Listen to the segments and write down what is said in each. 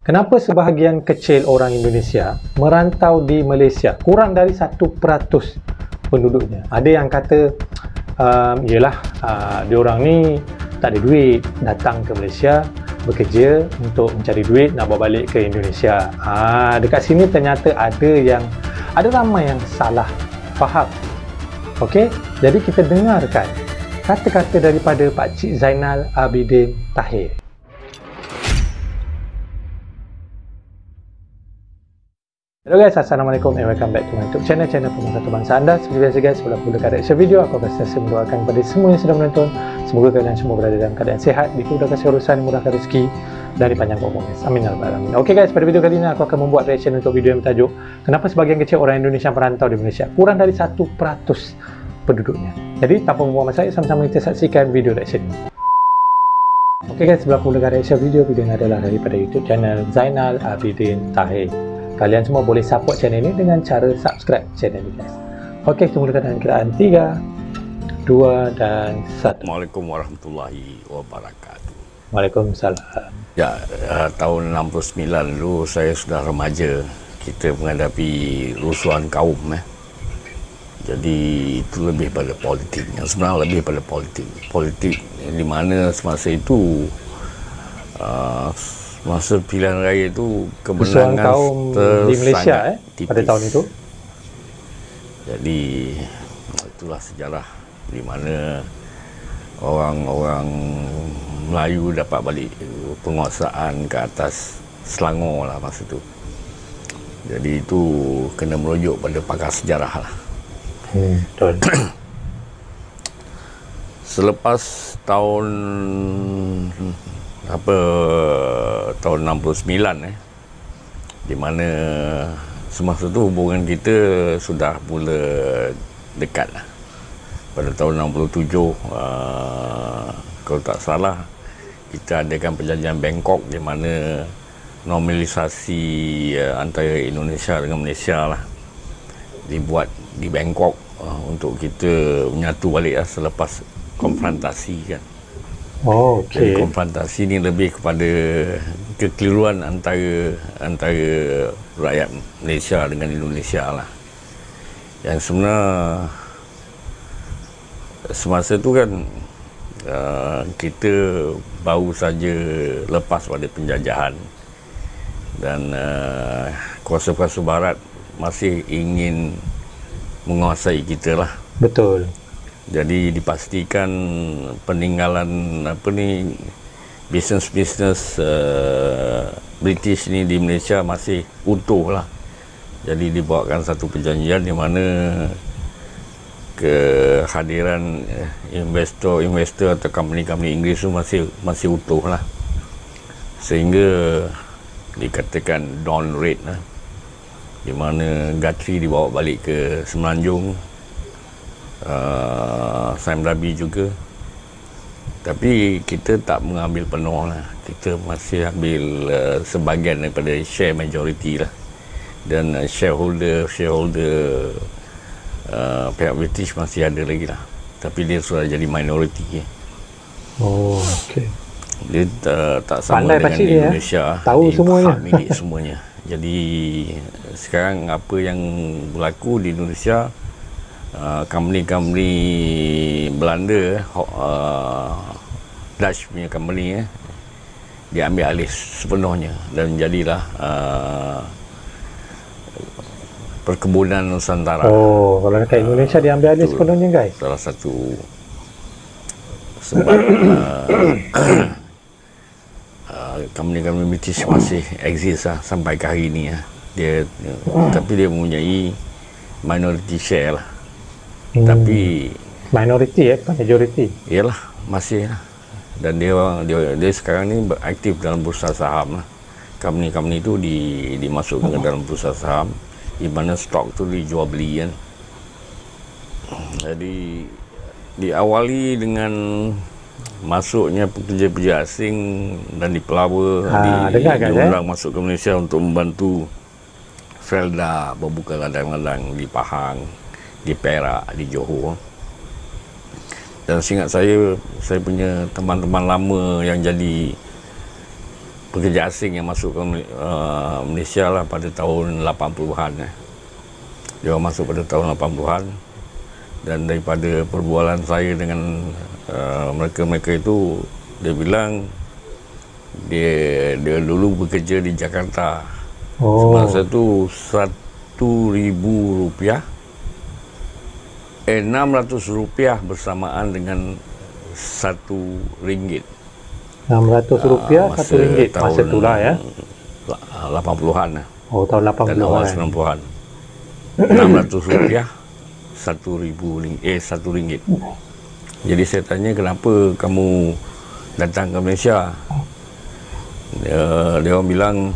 Kenapa sebahagian kecil orang Indonesia merantau di Malaysia? Kurang dari 1% penduduknya. Ada yang kata, diorang ni tak ada duit, datang ke Malaysia, bekerja untuk mencari duit, nak bawa balik ke Indonesia. Dekat sini ternyata ada ramai yang salah faham. Okey, jadi kita dengarkan kata-kata daripada Pak Cik Zainal Abidin Tahir. Hello guys, Assalamualaikum and welcome back to my YouTube channel Pemersatu Bangsa anda. Seperti biasa guys, sebelum mulakan reaction video, aku akan sentiasa mendoakan kepada semua yang sedang menonton, semoga kalian semua berada dalam keadaan sihat, dimudahkan urusan, dimudahkan rezeki dan dipanjangkan umur. Amin ya rabbal alamin. Okey guys, pada video kali ini aku akan membuat reaction untuk video yang bertajuk kenapa sebahagian kecil orang Indonesia merantau di Malaysia, kurang dari 1% penduduknya. Jadi tanpa membuang masa, sama-sama kita saksikan video reaction ini. Okey guys, sebelum aku mulakan reaction video ini adalah daripada YouTube channel Zainal Abidin Tahir. Kalian semua boleh support channel ini dengan cara subscribe channel ini guys. Okey, kita mulakan dengan kiraan 3, 2 dan 1. Assalamualaikum warahmatullahi wabarakatuh. Waalaikumsalam. Ya, tahun 69 dulu saya sudah remaja. Kita menghadapi rusuhan kaum. Jadi itu lebih pada politik. Yang sebenarnya lebih pada politik. Politik di mana semasa itu masa pilihan raya itu kemenangan kaum di Malaysia pada tahun itu. Jadi itulah sejarah di mana orang-orang Melayu dapat balik penguasaan ke atas Selangor lah masa itu. Jadi itu kena merujuk pada pakar sejarah lah. Betul. Selepas tahun tahun 69 di mana semasa tu hubungan kita sudah mula dekat lah. Pada tahun 67 kalau tak salah kita adakan perjanjian Bangkok di mana normalisasi antara Indonesia dengan Malaysia lah dibuat di Bangkok untuk kita menyatu balik lah selepas konfrontasi kan. Okey. Jadi konfrontasi ni lebih kepada kekeliruan antara rakyat Malaysia dengan Indonesia lah. Yang sebenarnya semasa tu kan kita baru saja lepas pada penjajahan dan kuasa-kuasa barat masih ingin menguasai kita lah. Betul. Jadi dipastikan peninggalan bisnes-bisnes British ni di Malaysia masih utuh lah. Jadi dibuatkan satu perjanjian di mana kehadiran investor atau company-company Inggeris tu masih utuh lah. Sehingga dikatakan Dawn Raid lah, di mana Guthrie dibawa balik ke Semenanjung, Sime Darby juga, tapi kita tak mengambil penuh lah. Kita masih ambil sebahagian daripada share majority lah, dan shareholder pihak British masih ada lagi lah, tapi dia sudah jadi minority. Okey. Dia tak sama pandai dengan Indonesia, tahu semuanya, milik semuanya. Jadi sekarang apa yang berlaku di Indonesia, company Belanda, Dutch punya company dia ambil alih sepenuhnya dan jadilah perkebunan Nusantara. Kalau dekat Indonesia dia ambil alih sepenuhnya guys. Salah satu sebab company British masih exist sampai ke hari ini dia, tapi dia mempunyai minority share lah. Tapi minority bukan majority. Iyalah, masih lah. Dan dia sekarang ni aktif dalam bursa saham lah. Company itu dimasukkan ke dalam bursa saham, di mana stok tu dijual beli kan. Jadi diawali dengan masuknya pekerja-pekerja asing dan dipelawa, diundang masuk ke Malaysia untuk membantu Felda berbuka ladang-ladang di Pahang, di Perak, di Johor. Dan seingat saya punya teman-teman lama yang jadi pekerja asing yang masuk ke Malaysia lah pada tahun 80-an. Dia masuk pada tahun 80-an, dan daripada perbualan saya dengan mereka-mereka itu, dia bilang dia dulu bekerja di Jakarta. Semasa tu RM1,000, RM600 bersamaan dengan RM1. RM600 RM1 masa itulah ya. 80-an lah. Oh, tahun 80-an. Dan awal 90-an. RM600 RM1. Jadi saya tanya, kenapa kamu datang ke Malaysia? Dia orang bilang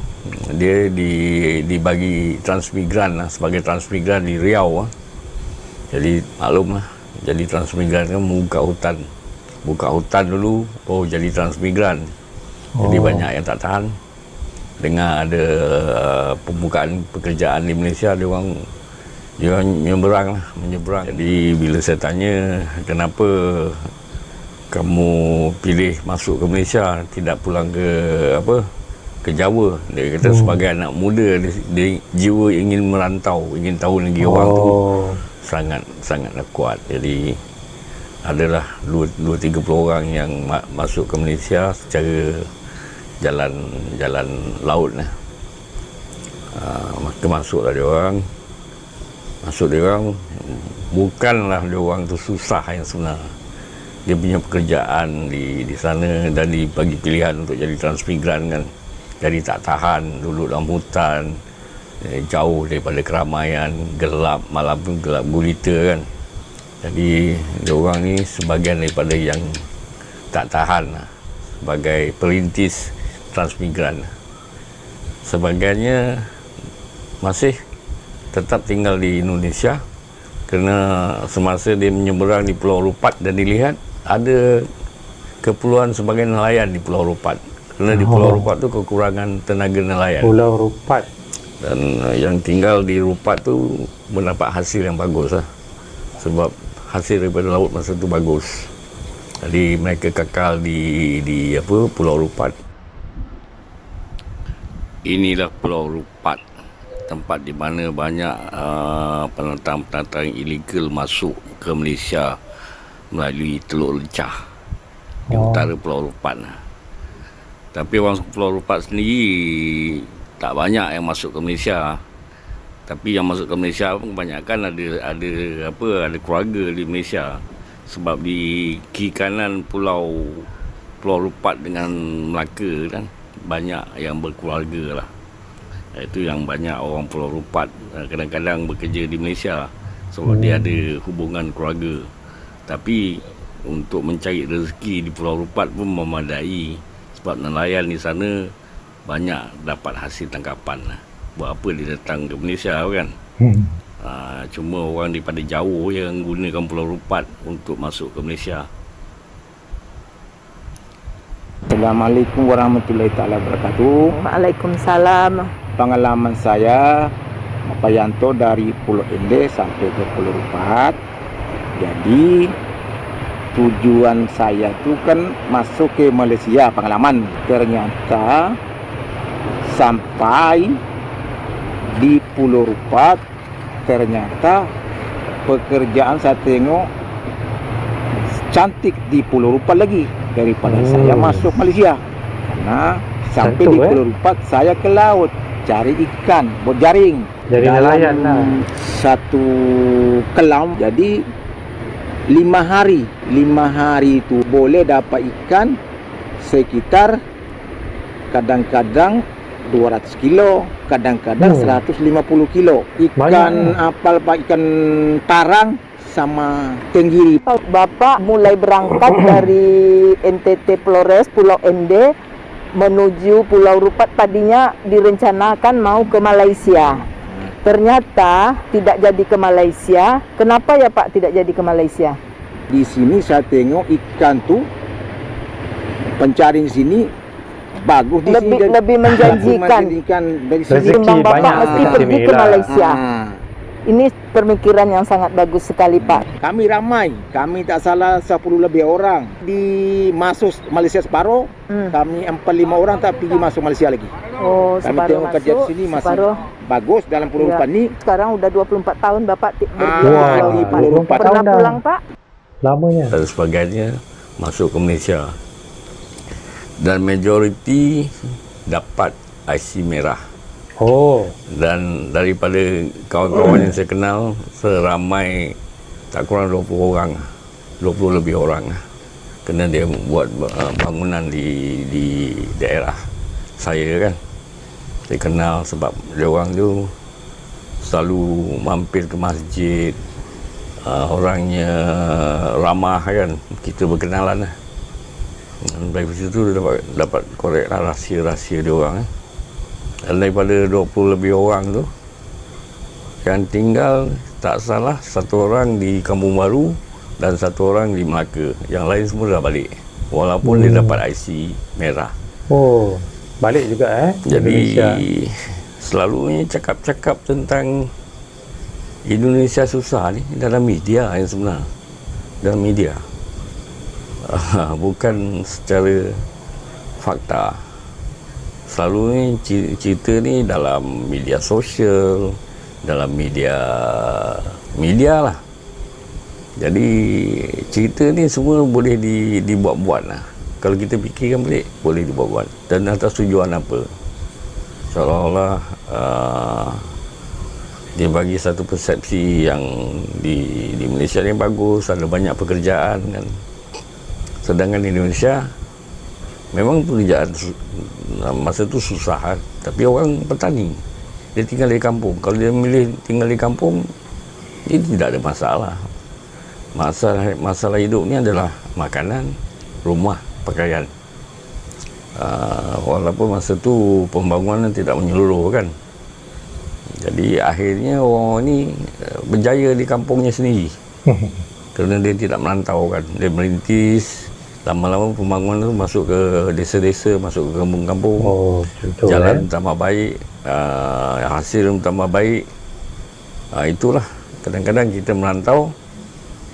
dia dibagi transmigran lah, sebagai transmigran di Riau lah. Jadi maklum lah, jadi transmigran kan buka hutan dulu, jadi transmigran. Jadi banyak yang tak tahan. Dengar ada pembukaan pekerjaan di Malaysia, dia orang menyeberang. Jadi bila saya tanya, kenapa kamu pilih masuk ke Malaysia, tidak pulang ke Jawa? Dia kata sebagai anak muda, dia jiwa ingin merantau, ingin tahu negeri orang tu sangat kuat. Jadi adalah 2-30 orang yang masuk ke Malaysia secara jalan laut lah. Maka masuklah dia orang. Bukanlah dia orang tu susah yang sebenar. Dia punya pekerjaan di sana, dan dibagi pilihan untuk jadi transmigran kan. Jadi tak tahan duduk dalam hutan, jauh daripada keramaian, gelap, malam pun gelap gulita kan. Jadi dia orang ni sebahagian daripada yang tak tahan lah, sebagai perintis transmigran. Sebahagiannya masih tetap tinggal di Indonesia, kerana semasa dia menyeberang di Pulau Rupat dan dilihat ada keperluan sebagai nelayan di Pulau Rupat, kerana di Pulau Rupat tu kekurangan tenaga nelayan. Pulau Rupat. Dan yang tinggal di Rupat tu mendapat hasil yang bagus lah, sebab hasil daripada laut masa tu bagus. Jadi mereka kekal di Pulau Rupat. Inilah Pulau Rupat, tempat di mana banyak pendatang-pendatang ilegal masuk ke Malaysia melalui Teluk Lecah di utara Pulau Rupat. Tapi orang Pulau Rupat sendiri tak banyak yang masuk ke Malaysia. Tapi yang masuk ke Malaysia pun kebanyakan ada keluarga di Malaysia, sebab di kiri kanan Pulau Rupat dengan Melaka kan banyak yang berkeluarga lah. Itu yang banyak orang Pulau Rupat kadang-kadang bekerja di Malaysia, sebab dia ada hubungan keluarga. Tapi untuk mencari rezeki di Pulau Rupat pun memadai, sebab nelayan di sana banyak dapat hasil tangkapan lah. Buat apa dia datang ke Malaysia kan? Cuma orang daripada jauh yang gunakan Pulau Rupat untuk masuk ke Malaysia. Assalamualaikum warahmatullahi taala wabarakatuh. Waalaikumsalam. Pengalaman saya Pak Yanto dari Pulau Ende sampai ke Pulau Rupat. Jadi tujuan saya tu kan masuk ke Malaysia pengalaman. Ternyata sampai di Pulau Rupat, ternyata pekerjaan saya tengok cantik di Pulau Rupat lagi daripada saya masuk Malaysia. Karena sampai di Pulau Rupat saya ke laut cari ikan, buat jaring. Jadi nelayan lah. Satu kelam, jadi 5 hari. 5 hari itu boleh dapat ikan sekitar kadang-kadang 200 kilo, kadang-kadang 150 kilo. Ikan apal pak, ikan tarang sama tenggiri. Bapak mulai berangkat dari NTT Flores, Pulau Ende menuju Pulau Rupat, tadinya direncanakan mau ke Malaysia. Ternyata tidak jadi ke Malaysia. Kenapa ya Pak tidak jadi ke Malaysia? Di sini saya tengok ikan tuh pencari di sini bagus, di lebih menjanjikan. Dari sini Bapak mesti pergi ke Malaysia. Ini pemikiran yang sangat bagus sekali, Pak. Kami ramai, kami tak salah 10 lebih orang. Di masuk Malaysia separuh, kami 4-5 orang tak pergi masuk Malaysia lagi. Oh, Kami tengok kerja di sini masih bagus dalam Pulau Rupat ni. Sekarang udah 24 tahun Bapak Wah, di Pulau Rupat. Pernah tahun pulang, Pak? Lamanya. Dan sebagainya masuk ke Malaysia. Dan majoriti dapat IC merah. Oh, Dan daripada kawan-kawan yang saya kenal, seramai tak kurang 20 orang, 20 lebih orang. Kerana dia buat bangunan di daerah saya kan. Saya kenal sebab dia orang tu selalu mampir ke masjid, orangnya ramah kan, kita berkenalan lah. Dari situ dapat korek lah rahsia-rahsia dia orang. Dan daripada 20 lebih orang tu, yang tinggal tak salah 1 orang di Kampung Baru dan 1 orang di Melaka. Yang lain semua dah balik. Walaupun dia dapat IC merah. oh, balik juga Jadi Indonesia. selalunya cakap-cakap tentang Indonesia susah ni dalam media yang sebenar. Dalam media. Bukan secara fakta. Selalunya cerita ni dalam media sosial, dalam media lah. Jadi cerita ni semua boleh dibuat-buat lah. Kalau kita fikirkan balik, boleh dibuat-buat. Dan atas tujuan apa? Seolah-olah dia bagi satu persepsi yang di Malaysia ni bagus, ada banyak pekerjaan kan. Sedangkan di Indonesia memang pekerjaan masa tu susah kan? Tapi orang petani, dia tinggal di kampung. Kalau dia milih tinggal di kampung, dia tidak ada masalah. Masalah hidup ni adalah makanan, rumah, pakaian. Walaupun masa tu pembangunan tidak menyeluruh kan. Jadi akhirnya orang ni berjaya di kampungnya sendiri. Kerana dia tidak merantau kan. Dia merintis. Lama-lama pembangunan tu masuk ke desa-desa, masuk ke kampung-kampung. Oh, betul, jalan tambah baik, hasil tambah baik. Itulah, kadang-kadang kita merantau,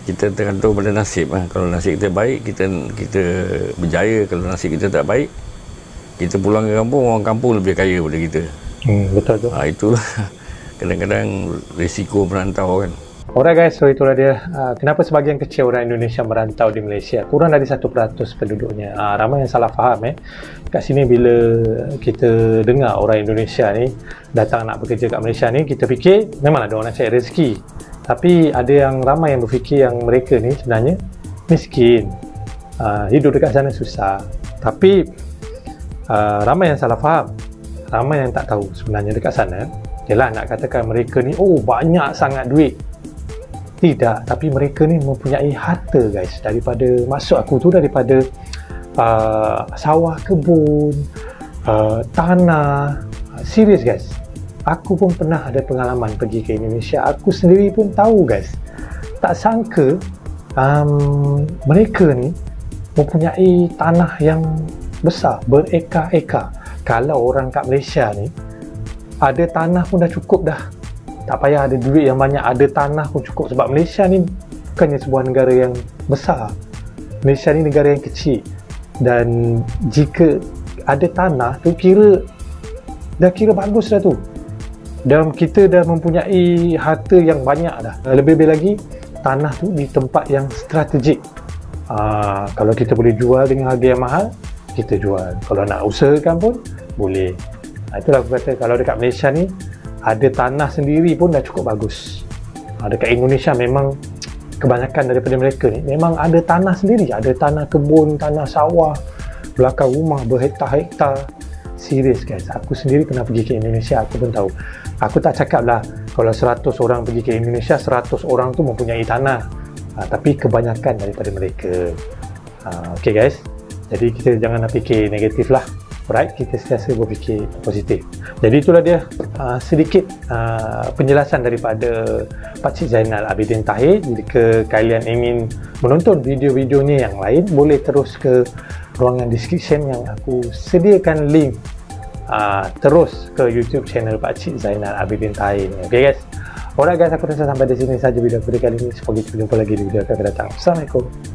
kita tergantung pada nasib. Kalau nasib kita baik, kita berjaya. Kalau nasib kita tak baik, kita pulang ke kampung, orang kampung lebih kaya daripada kita. Betul tu. Itulah kadang-kadang risiko merantau kan. Alright guys, so itulah dia kenapa sebahagian kecil orang Indonesia merantau di Malaysia. Kurang dari 1% penduduknya. Ramai yang salah faham kat sini bila kita dengar orang Indonesia ni datang nak bekerja kat Malaysia ni, kita fikir memanglah dia orang nak cari rezeki. Tapi ada yang ramai yang berfikir yang mereka ni sebenarnya miskin, hidup dekat sana susah. Tapi ramai yang salah faham, ramai yang tak tahu sebenarnya dekat sana. Yalah, nak katakan mereka ni banyak sangat duit. Tidak, tapi mereka ni mempunyai harta guys. Daripada, maksud aku tu daripada sawah kebun, tanah. Serius guys, aku pun pernah ada pengalaman pergi ke Indonesia. Aku sendiri pun tahu guys, tak sangka mereka ni mempunyai tanah yang besar, bereka-eka. Kalau orang kat Malaysia ni ada tanah pun dah cukup dah, tak payah ada duit yang banyak, ada tanah pun cukup. Sebab Malaysia ni bukannya sebuah negara yang besar. Malaysia ni negara yang kecil. Dan jika ada tanah tu dah kira bagus dah tu. Dan kita dah mempunyai harta yang banyak dah. Lebih-lebih lagi tanah tu di tempat yang strategik. Kalau kita boleh jual dengan harga yang mahal, kita jual. Kalau nak usahakan pun boleh. Itulah aku kata, kalau dekat Malaysia ni ada tanah sendiri pun dah cukup bagus. Dekat Indonesia memang kebanyakan daripada mereka ni memang ada tanah sendiri, ada tanah kebun, tanah sawah, belakang rumah berhektar-hektar. Serius guys, aku sendiri pernah pergi ke Indonesia, aku pun tahu. Aku tak cakap lah kalau 100 orang pergi ke Indonesia, 100 orang tu mempunyai tanah, tapi kebanyakan daripada mereka. Okay guys, jadi kita jangan nak fikir negatif lah. Alright, kita sentiasa berfikir positif. Jadi itulah dia sedikit penjelasan daripada Pakcik Zainal Abidin Tahir. Jika kalian ingin menonton video-videonya yang lain, boleh terus ke ruangan description yang aku sediakan link terus ke YouTube channel Pakcik Zainal Abidin Tahir. Okay guys, Alright guys, aku rasa sampai di sini saja video kali ini. Semoga kita jumpa lagi di video akan datang. Assalamualaikum.